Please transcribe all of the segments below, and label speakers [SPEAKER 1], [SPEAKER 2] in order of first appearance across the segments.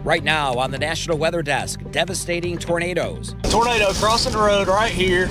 [SPEAKER 1] Right now on the National Weather Desk, devastating tornadoes.
[SPEAKER 2] Tornado crossing the road right here.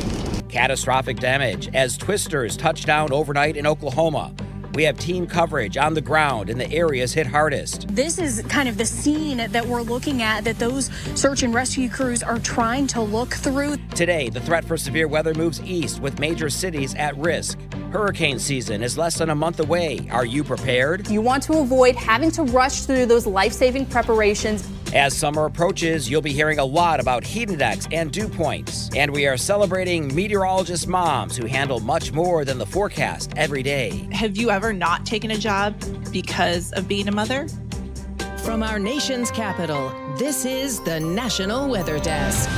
[SPEAKER 1] Catastrophic damage as twisters touch down overnight in Oklahoma. We have team coverage on the ground in the areas hit hardest.
[SPEAKER 3] This is kind of the scene that we're looking at, that those search and rescue crews are trying to look through.
[SPEAKER 1] Today, the threat for severe weather moves east with major cities at risk. Hurricane season is less than a month away. Are you prepared?
[SPEAKER 4] You want to avoid having to rush through those life-saving preparations.
[SPEAKER 1] As summer approaches, you'll be hearing a lot about heat index and dew points. And we are celebrating meteorologist moms who handle much more than the forecast every day.
[SPEAKER 5] Have you ever not taken a job because of being a mother?
[SPEAKER 6] From our nation's capital, this is the National Weather Desk.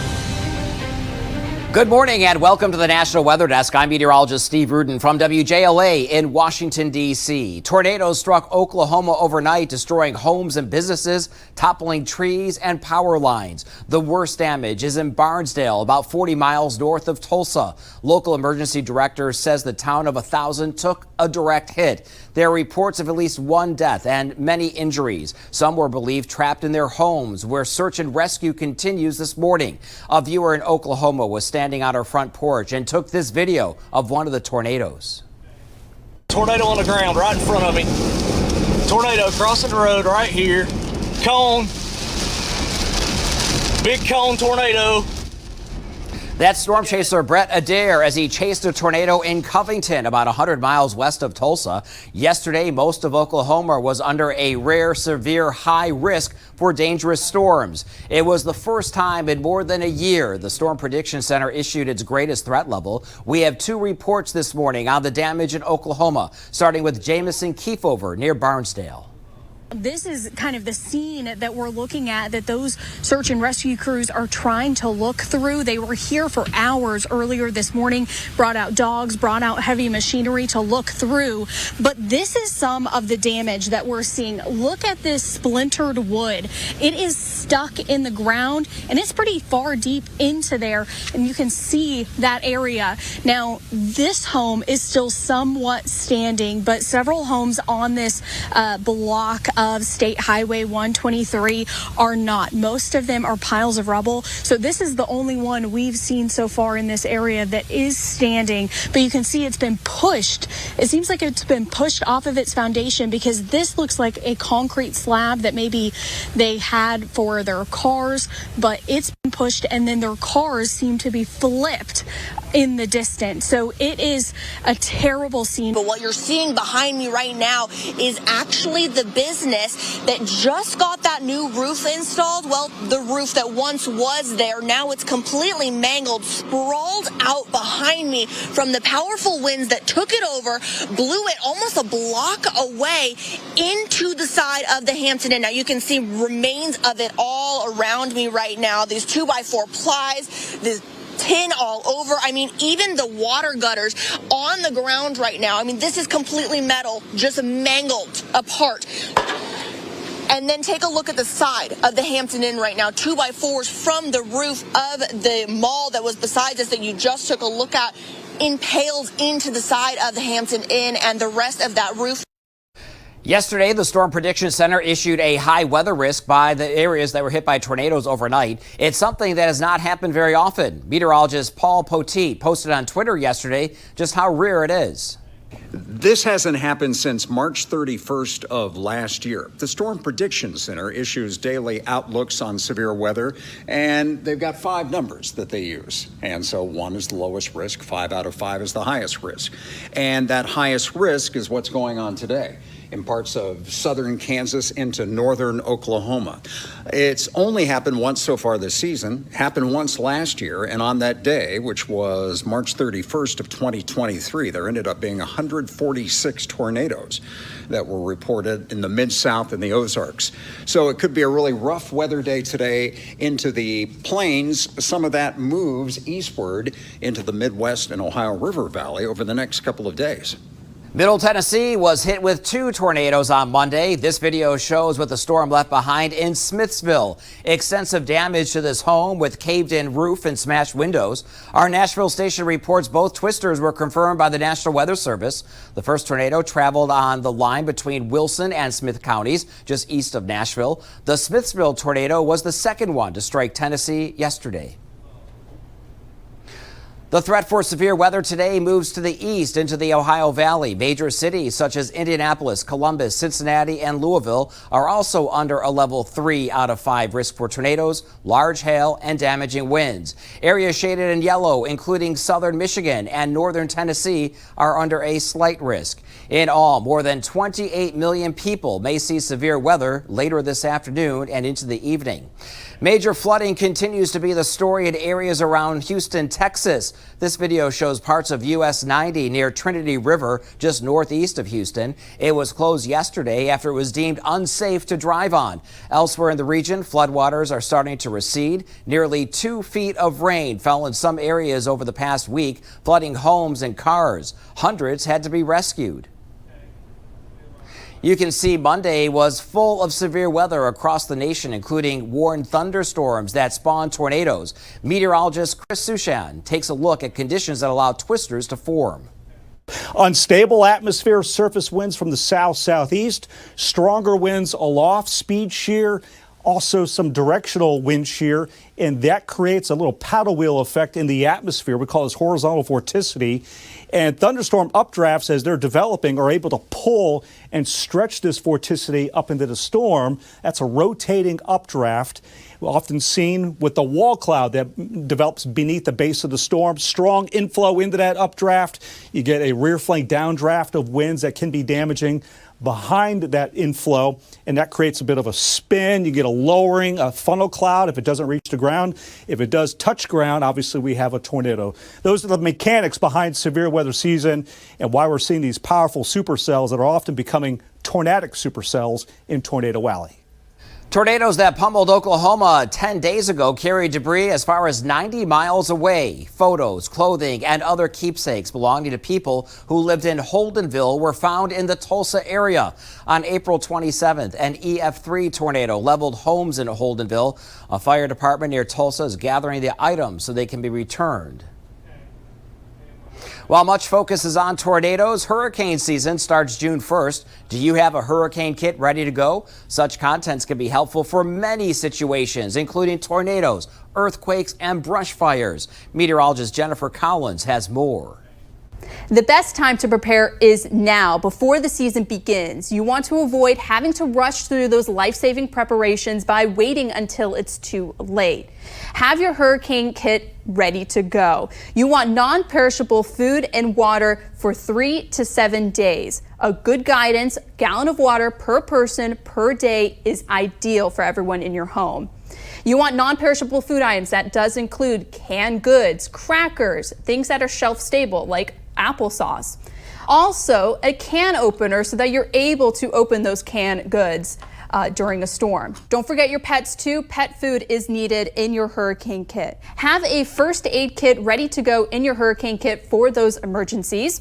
[SPEAKER 1] Good morning and welcome to the National Weather Desk. I'm meteorologist Steve Rudin from WJLA in Washington, D.C. Tornadoes struck Oklahoma overnight, destroying homes and businesses, toppling trees and power lines. The worst damage is in Barnesdale, about 40 miles north of Tulsa. Local emergency director says the town of 1,000 took a direct hit. There are reports of at least one death and many injuries. Some were believed trapped in their homes, where search and rescue continues this morning. A viewer in Oklahoma was standing on her front porch and took this video of one of the tornadoes.
[SPEAKER 2] Tornado on the ground right in front of me. Tornado crossing the road right here. Cone. Big cone tornado.
[SPEAKER 1] That's storm chaser Brett Adair as he chased a tornado in Covington, about 100 miles west of Tulsa. Yesterday, most of Oklahoma was under a rare, severe, high risk for dangerous storms. It was the first time in more than a year the Storm Prediction Center issued its greatest threat level. We have two reports this morning on the damage in Oklahoma, starting with Jamison Kiefover near Barnesdale.
[SPEAKER 3] This is kind of the scene that we're looking at, that those search and rescue crews are trying to look through. They were here for hours earlier this morning, brought out dogs, brought out heavy machinery to look through. But this is some of the damage that we're seeing. Look at this splintered wood. It is stuck in the ground, and it's pretty far deep into there, and you can see that area. Now, this home is still somewhat standing, but several homes on this block of State Highway 123 are not. Most of them are piles of rubble. So this is the only one we've seen so far in this area that is standing. But you can see it's been pushed. It seems like it's been pushed off of its foundation, because this looks like a concrete slab that maybe they had for their cars, but it's been pushed, and then their cars seem to be flipped in the distance. So it is a terrible scene.
[SPEAKER 7] But what you're seeing behind me right now is actually the business that just got that new roof installed. Well, the roof that once was there, now it's completely mangled, sprawled out behind me from the powerful winds that took it over, blew it almost a block away into the side of the Hampton Inn. Now you can see remains of it all around me right now. These 2x4 plies, the tin all over. I mean, even the water gutters on the ground right now. I mean, this is completely metal, just mangled apart. And then take a look at the side of the Hampton Inn right now. 2x4s from the roof of the mall that was beside us that you just took a look at, impaled into the side of the Hampton Inn and the rest of that roof.
[SPEAKER 1] Yesterday, the Storm Prediction Center issued a high weather risk by the areas that were hit by tornadoes overnight. It's something that has not happened very often. Meteorologist Paul Poteet posted on Twitter yesterday just how rare it is.
[SPEAKER 8] This hasn't happened since March 31st of last year. The Storm Prediction Center issues daily outlooks on severe weather, and they've got 5 numbers that they use. And so 1 is the lowest risk, 5 out of 5 is the highest risk. And that highest risk is what's going on today in parts of southern Kansas into northern Oklahoma. It's only happened once so far this season, happened once last year, and on that day, which was March 31st of 2023, there ended up being 146 tornadoes that were reported in the Mid-South and the Ozarks. So it could be a really rough weather day today into the plains. Some of that moves eastward into the Midwest and Ohio River Valley over the next couple of days.
[SPEAKER 1] Middle Tennessee was hit with 2 tornadoes on Monday. This video shows what the storm left behind in Smithsville. Extensive damage to this home with caved-in roof and smashed windows. Our Nashville station reports both twisters were confirmed by the National Weather Service. The first tornado traveled on the line between Wilson and Smith counties, just east of Nashville. The Smithsville tornado was the second one to strike Tennessee yesterday. The threat for severe weather today moves to the east into the Ohio Valley. Major cities such as Indianapolis, Columbus, Cincinnati, and Louisville are also under a level 3 out of 5 risk for tornadoes, large hail, and damaging winds. Areas shaded in yellow, including southern Michigan and northern Tennessee, are under a slight risk. In all, more than 28 million people may see severe weather later this afternoon and into the evening. Major flooding continues to be the story in areas around Houston, Texas. This video shows parts of US 90 near Trinity River, just northeast of Houston. It was closed yesterday after it was deemed unsafe to drive on. Elsewhere in the region, floodwaters are starting to recede. Nearly 2 feet of rain fell in some areas over the past week, flooding homes and cars. Hundreds had to be rescued. You can see Monday was full of severe weather across the nation, including warned thunderstorms that spawned tornadoes. Meteorologist Chris Sushan takes a look at conditions that allow twisters to form.
[SPEAKER 9] Unstable atmosphere, surface winds from the south-southeast, stronger winds aloft, speed shear, also some directional wind shear, and that creates a little paddle wheel effect in the atmosphere. We call this horizontal vorticity. And thunderstorm updrafts, as they're developing, are able to pull and stretch this vorticity up into the storm. That's a rotating updraft, often seen with the wall cloud that develops beneath the base of the storm. Strong inflow into that updraft. You get a rear flank downdraft of winds that can be damaging behind that inflow, and that creates a bit of a spin. You get a lowering, a funnel cloud if it doesn't reach the ground. If it does touch ground, obviously we have a tornado. Those are the mechanics behind severe weather season and why we're seeing these powerful supercells that are often becoming tornadic supercells in Tornado Alley.
[SPEAKER 1] Tornadoes that pummeled Oklahoma 10 days ago carried debris as far as 90 miles away. Photos, clothing, and other keepsakes belonging to people who lived in Holdenville were found in the Tulsa area. On April 27th, an EF3 tornado leveled homes in Holdenville. A fire department near Tulsa is gathering the items so they can be returned. While much focus is on tornadoes, hurricane season starts June 1st. Do you have a hurricane kit ready to go? Such contents can be helpful for many situations, including tornadoes, earthquakes, and brush fires. Meteorologist Jennifer Collins has more.
[SPEAKER 4] The best time to prepare is now, before the season begins. You want to avoid having to rush through those life-saving preparations by waiting until it's too late. Have your hurricane kit ready to go. You want non-perishable food and water for 3 to 7 days. A good guidance, gallon of water per person per day is ideal for everyone in your home. You want non-perishable food items. That does include canned goods, crackers, things that are shelf stable like applesauce. Also, a can opener so that you're able to open those canned goods during a storm. Don't forget your pets too. Pet food is needed in your hurricane kit. Have a first aid kit ready to go in your hurricane kit for those emergencies.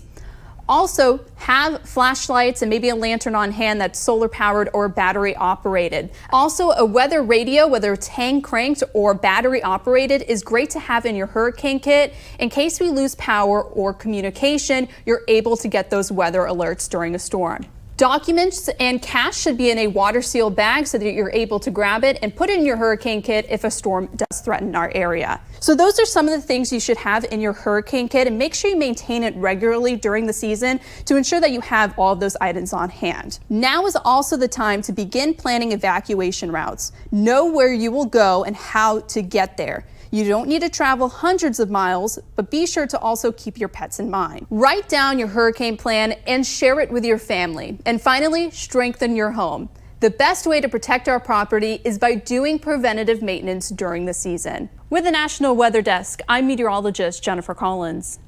[SPEAKER 4] Also, have flashlights and maybe a lantern on hand that's solar powered or battery operated. Also, a weather radio, whether it's hand cranked or battery operated, is great to have in your hurricane kit. In case we lose power or communication, you're able to get those weather alerts during a storm. Documents and cash should be in a water sealed bag so that you're able to grab it and put it in your hurricane kit if a storm does threaten our area. So those are some of the things you should have in your hurricane kit, and make sure you maintain it regularly during the season to ensure that you have all of those items on hand. Now is also the time to begin planning evacuation routes. Know where you will go and how to get there. You don't need to travel hundreds of miles, but be sure to also keep your pets in mind. Write down your hurricane plan and share it with your family. And finally, strengthen your home. The best way to protect our property is by doing preventative maintenance during the season. With the National Weather Desk, I'm meteorologist Jennifer Collins.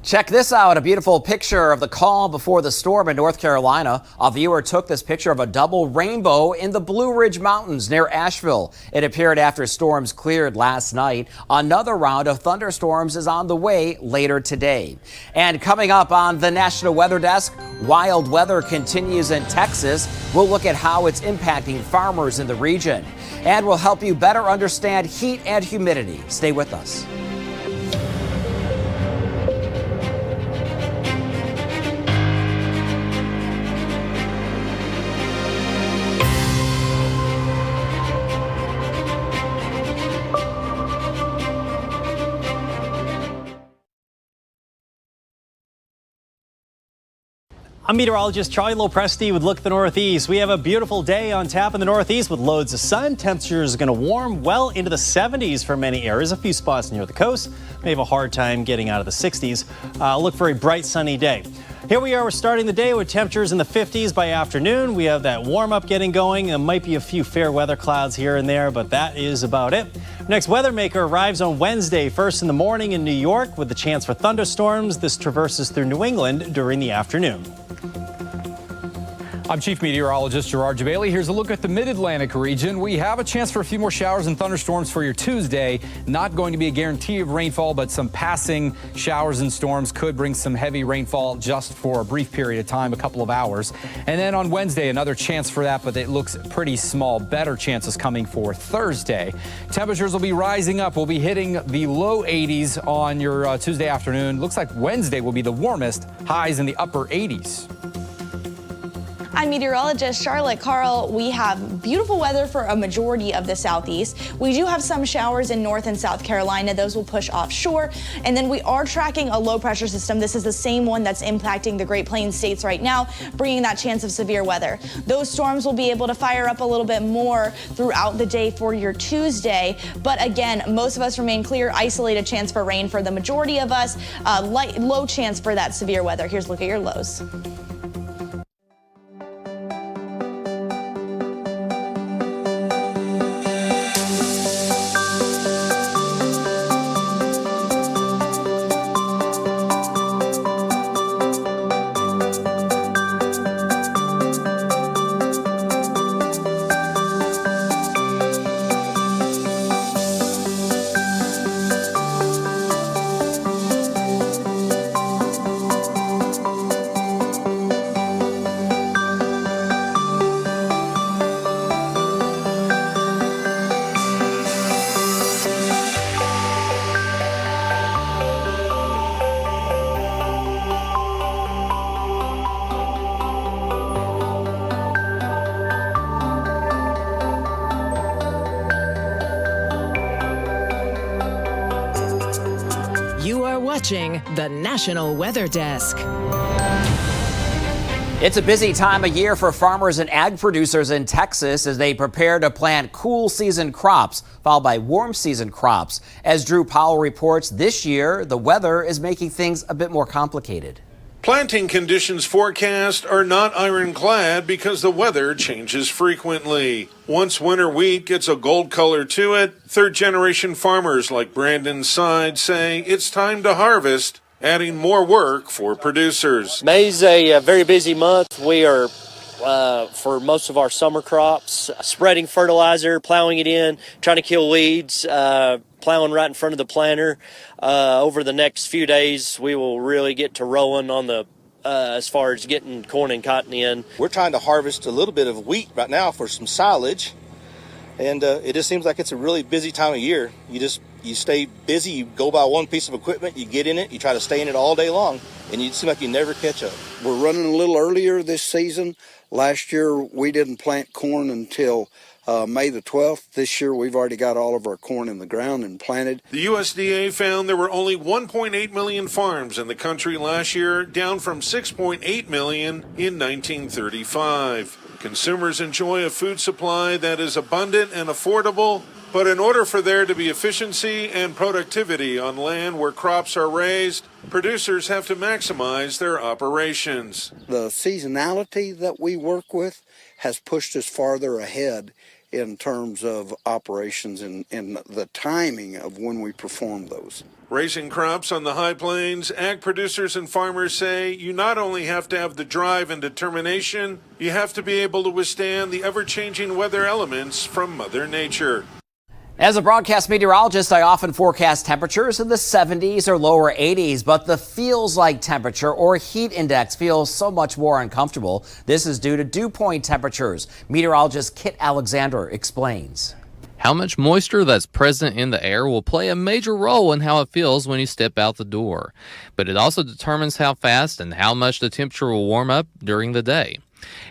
[SPEAKER 1] Check this out, a beautiful picture of the calm before the storm in North Carolina. A viewer took this picture of a double rainbow in the Blue Ridge Mountains near Asheville. It appeared after storms cleared last night. Another round of thunderstorms is on the way later today. And coming up on the National Weather Desk, wild weather continues in Texas. We'll look at how it's impacting farmers in the region. And we'll help you better understand heat and humidity. Stay with us.
[SPEAKER 10] I'm meteorologist Charlie Lopresti with Look at the Northeast. We have a beautiful day on tap in the Northeast with loads of sun. Temperatures are going to warm well into the 70s for many areas. A few spots near the coast may have a hard time getting out of the 60s. Look for a bright sunny day. Here we are, we're starting the day with temperatures in the 50s by afternoon. We have that warm up getting going. There might be a few fair weather clouds here and there, but that is about it. Next weather maker arrives on Wednesday, first in the morning in New York with the chance for thunderstorms. This traverses through New England during the afternoon.
[SPEAKER 11] I'm Chief Meteorologist Gerard Jabali. Here's a look at the Mid-Atlantic region. We have a chance for a few more showers and thunderstorms for your Tuesday. Not going to be a guarantee of rainfall, but some passing showers and storms could bring some heavy rainfall just for a brief period of time, a couple of hours. And then on Wednesday, another chance for that, but it looks pretty small. Better chances coming for Thursday. Temperatures will be rising up. We'll be hitting the low 80s on your Tuesday afternoon. Looks like Wednesday will be the warmest, highs in the upper 80s.
[SPEAKER 12] I'm meteorologist Charlotte Carl. We have beautiful weather for a majority of the southeast. We do have some showers in North and South Carolina. Those will push offshore. And then we are tracking a low pressure system. This is the same one that's impacting the Great Plains states right now, bringing that chance of severe weather. Those storms will be able to fire up a little bit more throughout the day for your Tuesday. But again, most of us remain clear, isolated chance for rain for the majority of us, low chance for that severe weather. Here's a look at your lows.
[SPEAKER 6] Watching the National Weather Desk.
[SPEAKER 1] It's a busy time of year for farmers and ag producers in Texas as they prepare to plant cool season crops, followed by warm season crops. As Drew Powell reports, this year, the weather is making things a bit more complicated.
[SPEAKER 13] Planting conditions forecast are not ironclad because the weather changes frequently. Once winter wheat gets a gold color to it, third-generation farmers like Brandon Side say it's time to harvest, adding more work for producers.
[SPEAKER 14] May's a very busy month. We are, for most of our summer crops, spreading fertilizer, plowing it in, trying to kill weeds, plowing right in front of the planter. Over the next few days, we will really get to rolling on the as far as getting corn and cotton in.
[SPEAKER 15] We're trying to harvest a little bit of wheat right now for some silage, and it just seems like it's a really busy time of year. You stay busy, you go buy one piece of equipment, you get in it, you try to stay in it all day long, and you seem like you never catch up.
[SPEAKER 16] We're running a little earlier this season. Last year, we didn't plant corn until May the 12th. This year, we've already got all of our corn in the ground and planted.
[SPEAKER 13] The USDA found there were only 1.8 million farms in the country last year, down from 6.8 million in 1935. Consumers enjoy a food supply that is abundant and affordable, but in order for there to be efficiency and productivity on land where crops are raised, producers have to maximize their operations.
[SPEAKER 16] The seasonality that we work with has pushed us farther ahead in terms of operations and the timing of when we perform those.
[SPEAKER 13] Raising crops on the high plains, ag producers and farmers say you not only have to have the drive and determination, you have to be able to withstand the ever-changing weather elements from Mother Nature.
[SPEAKER 1] As a broadcast meteorologist, I often forecast temperatures in the 70s or lower 80s, but the feels like temperature or heat index feels so much more uncomfortable. This is due to dew point temperatures. Meteorologist Kit Alexander explains.
[SPEAKER 17] How much moisture that's present in the air will play a major role in how it feels when you step out the door. But it also determines how fast and how much the temperature will warm up during the day.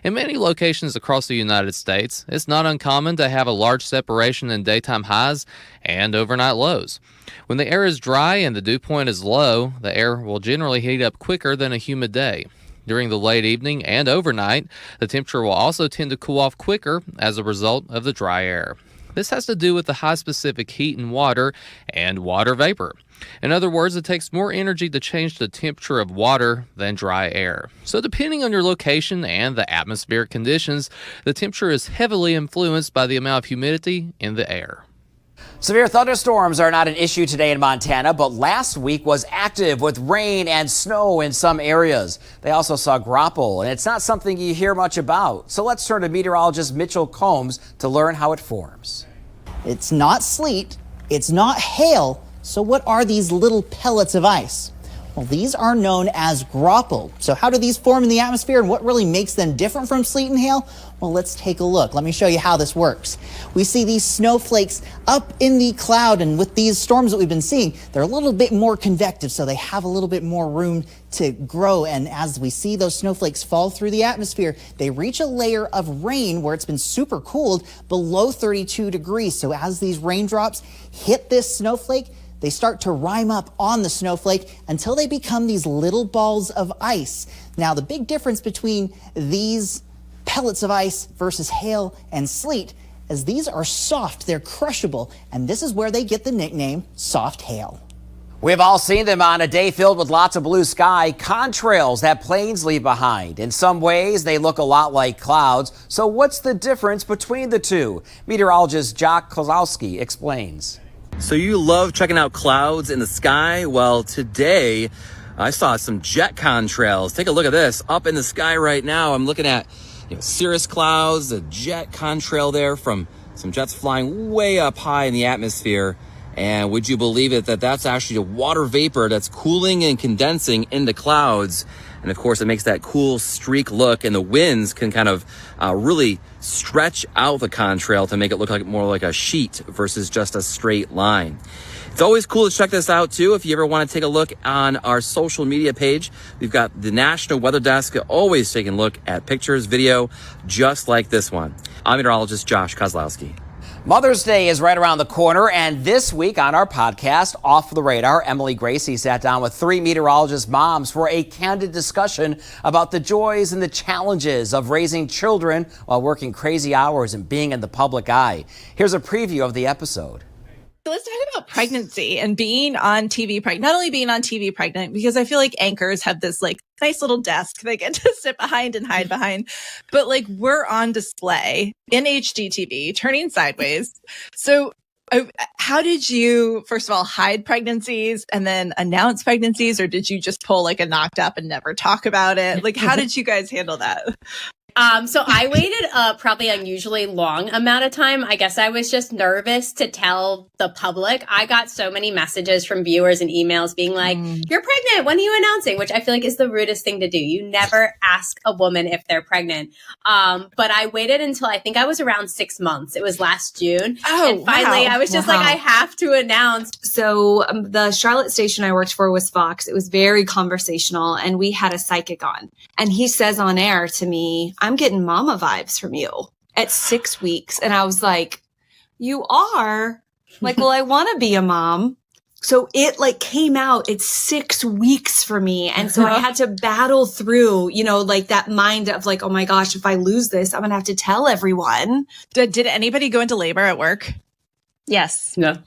[SPEAKER 17] In many locations across the United States, it's not uncommon to have a large separation in daytime highs and overnight lows. When the air is dry and the dew point is low, the air will generally heat up quicker than a humid day. During the late evening and overnight, the temperature will also tend to cool off quicker as a result of the dry air. This has to do with the high specific heat in water and water vapor. In other words, it takes more energy to change the temperature of water than dry air. So depending on your location and the atmospheric conditions, the temperature is heavily influenced by the amount of humidity in the air.
[SPEAKER 1] Severe thunderstorms are not an issue today in Montana, but last week was active with rain and snow in some areas. They also saw graupel, and it's not something you hear much about. So let's turn to meteorologist Mitchell Combs to learn how it forms.
[SPEAKER 18] It's not sleet, it's not hail, so what are these little pellets of ice? Well, these are known as graupel. So how do these form in the atmosphere and what really makes them different from sleet and hail? Well, let's take a look. Let me show you how this works. We see these snowflakes up in the cloud, and with these storms that we've been seeing, they're a little bit more convective, so they have a little bit more room to grow. And as we see those snowflakes fall through the atmosphere, they reach a layer of rain where it's been super cooled below 32 degrees. So as these raindrops hit this snowflake, they start to rime up on the snowflake until they become these little balls of ice. Now, the big difference between these pellets of ice versus hail and sleet is these are soft, they're crushable, and this is where they get the nickname soft hail.
[SPEAKER 1] We've all seen them on a day filled with lots of blue sky, contrails that planes leave behind. In some ways, they look a lot like clouds. So what's the difference between the two? Meteorologist Jock Kozlowski explains.
[SPEAKER 19] So you love checking out clouds in the sky? Well, today I saw some jet contrails. Take a look at this. Up in the sky right now, I'm looking at cirrus clouds, a jet contrail there from some jets flying way up high in the atmosphere. And would you believe it that that's actually a water vapor that's cooling and condensing into clouds. And of course, it makes that cool streak look, and the winds can kind of really stretch out the contrail to make it look like more like a sheet versus just a straight line. It's always cool to check this out too. If you ever want to take a look on our social media page, we've got the National Weather Desk always taking a look at pictures, video, just like this one. I'm meteorologist Josh Kozlowski.
[SPEAKER 1] Mother's Day is right around the corner, and this week on our podcast, Off the Radar, Emily Gracie sat down with 3 meteorologist moms for a candid discussion about the joys and the challenges of raising children while working crazy hours and being in the public eye. Here's a preview of the episode.
[SPEAKER 5] So let's talk about pregnancy and being on TV pregnant. Not only being on TV pregnant, because I feel like anchors have this like nice little desk they get to sit behind and hide behind, but like we're on display in HDTV, turning sideways. So how did you, first of all, hide pregnancies and then announce pregnancies, or did you just pull like a knocked up and never talk about it? Like, how did you guys handle that?
[SPEAKER 20] So I waited a probably unusually long amount of time. I guess I was just nervous to tell the public. I got so many messages from viewers and emails being like, you're pregnant. When are you announcing? Which I feel like is the rudest thing to do. You never ask a woman if they're pregnant. But I waited until I think I was around 6 months. It was last June. And finally, I was just like, I have to announce.
[SPEAKER 21] So the Charlotte station I worked for was Fox. It was very conversational, and we had a psychic on. And he says on air to me, I'm getting mama vibes from you at 6 weeks. And I was like, you are? Like, well, I want to be a mom. So it like came out at 6 weeks for me. And so I had to battle through, like that mind of like, oh my gosh, if I lose this, I'm going to have to tell everyone.
[SPEAKER 5] Did anybody go into labor at work?
[SPEAKER 21] Yes.
[SPEAKER 20] No.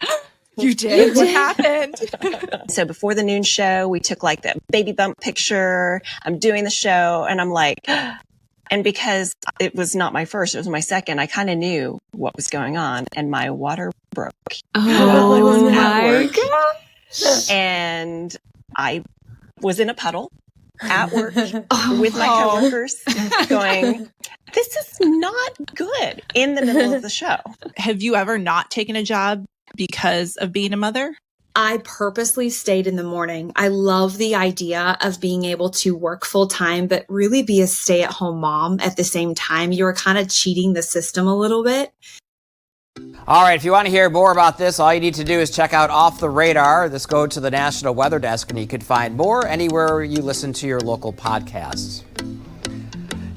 [SPEAKER 5] You did? What happened?
[SPEAKER 22] So before the noon show, we took like the baby bump picture. I'm doing the show and I'm like, And because it was not my first, it was my second, I kind of knew what was going on, and my water broke.
[SPEAKER 21] Oh my gosh.
[SPEAKER 22] And I was in a puddle at work with my coworkers going, this is not good, in the middle of the show.
[SPEAKER 5] Have you ever not taken a job because of being a mother?
[SPEAKER 21] I purposely stayed in the morning. I love the idea of being able to work full time, but really be a stay-at-home mom at the same time. You're kind of cheating the system a little bit.
[SPEAKER 1] All right, if you want to hear more about this, all you need to do is check out Off the Radar. Just go to the National Weather Desk, and you can find more anywhere you listen to your local podcasts.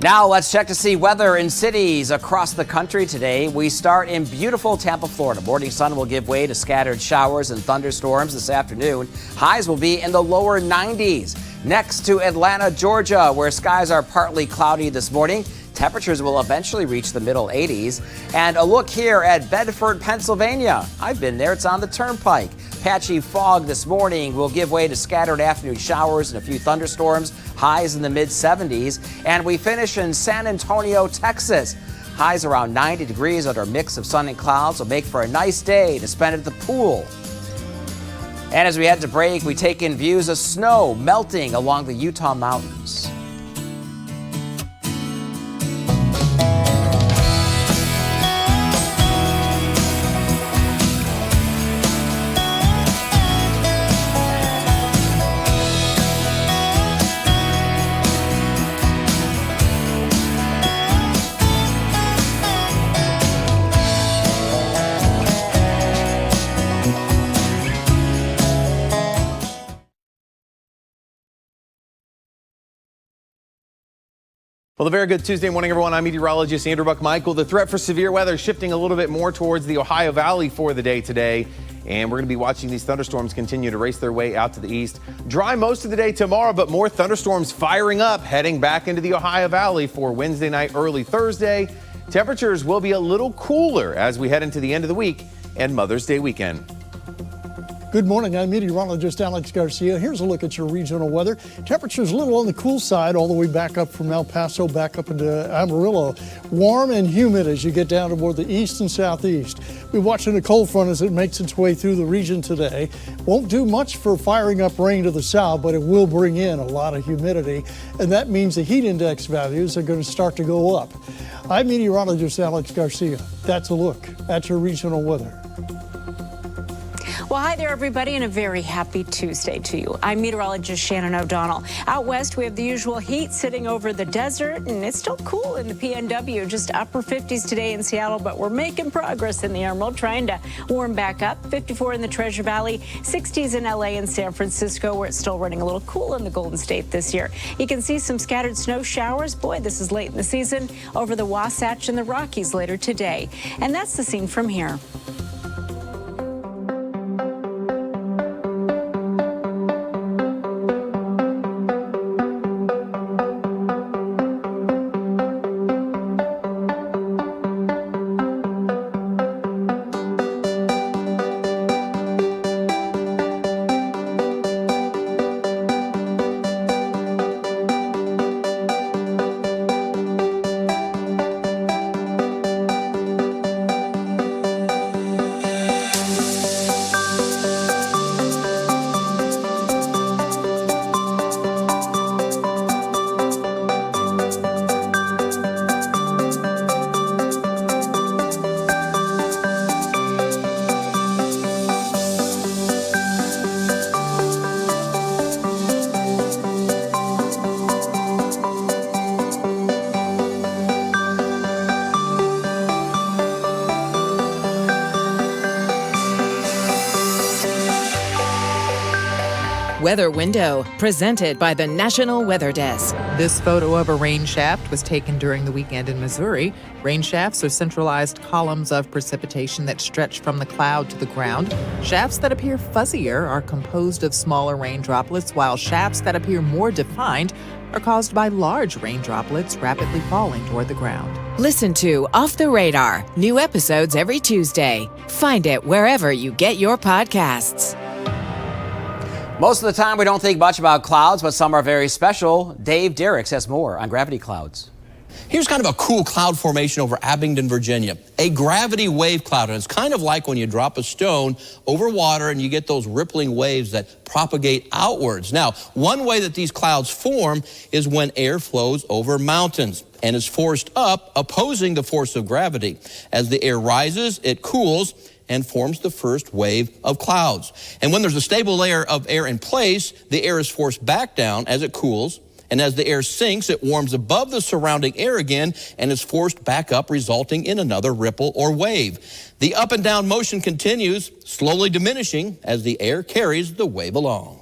[SPEAKER 1] Now let's check to see weather in cities across the country today. We start in beautiful Tampa, Florida. Morning sun will give way to scattered showers and thunderstorms this afternoon. Highs will be in the lower 90s. Next to Atlanta, Georgia, where skies are partly cloudy this morning. Temperatures will eventually reach the middle 80s. And a look here at Bedford, Pennsylvania. I've been there. It's on the turnpike. Patchy fog this morning will give way to scattered afternoon showers and a few thunderstorms. Highs in the mid-70s. And we finish in San Antonio, Texas. Highs around 90 degrees under a mix of sun and clouds will make for a nice day to spend at the pool. And as we head to break, we take in views of snow melting along the Utah mountains.
[SPEAKER 2] Well, a very good Tuesday morning, everyone. I'm meteorologist Andrew Buckmichael. The threat for severe weather shifting a little bit more towards the Ohio Valley for the day today. And we're going to be watching these thunderstorms continue to race their way out to the east. Dry most of the day tomorrow, but more thunderstorms firing up, heading back into the Ohio Valley for Wednesday night, early Thursday. Temperatures will be a little cooler as we head into the end of the week and Mother's Day weekend.
[SPEAKER 3] Good morning. I'm meteorologist Alex Garcia. Here's a look at your regional weather. Temperatures a little on the cool side all the way back up from El Paso, back up into Amarillo. Warm and humid as you get down toward the east and southeast. We're watching a cold front as it makes its way through the region today. Won't do much for firing up rain to the south, but it will bring in a lot of humidity. And that means the heat index values are going to start to go up. I'm meteorologist Alex Garcia. That's a look at your regional weather.
[SPEAKER 23] Well, hi there, everybody, and a very happy Tuesday to you. I'm meteorologist Shannon O'Donnell. Out west, we have the usual heat sitting over the desert, and it's still cool in the PNW, just upper 50s today in Seattle, but we're making progress in the Emerald, trying to warm back up. 54 in the Treasure Valley, 60s in LA and San Francisco, where it's still running a little cool in the Golden State this year. You can see some scattered snow showers. Boy, this is late in the season over the Wasatch and the Rockies later today. And that's the scene from here.
[SPEAKER 24] Weather Window, presented by the National Weather Desk.
[SPEAKER 25] This photo of a rain shaft was taken during the weekend in Missouri. Rain shafts are centralized columns of precipitation that stretch from the cloud to the ground. Shafts that appear fuzzier are composed of smaller rain droplets, while shafts that appear more defined are caused by large rain droplets rapidly falling toward the ground.
[SPEAKER 24] Listen to Off the Radar, new episodes every Tuesday. Find it wherever you get your podcasts.
[SPEAKER 1] Most of the time, we don't think much about clouds, but some are very special. Dave Derricks has more on gravity clouds.
[SPEAKER 4] Here's kind of a cool cloud formation over Abingdon, Virginia. A gravity wave cloud, and it's kind of like when you drop a stone over water and you get those rippling waves that propagate outwards. Now, one way that these clouds form is when air flows over mountains and is forced up, opposing the force of gravity. As the air rises, it cools and forms the first wave of clouds. And when there's a stable layer of air in place, the air is forced back down as it cools. And as the air sinks, it warms above the surrounding air again and is forced back up, resulting in another ripple or wave. The up and down motion continues, slowly diminishing as the air carries the wave along.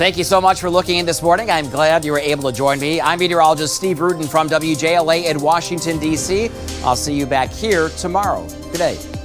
[SPEAKER 1] Thank you so much for looking in this morning. I'm glad you were able to join me. I'm meteorologist Steve Rudin from WJLA in Washington, D.C. I'll see you back here tomorrow. Good day.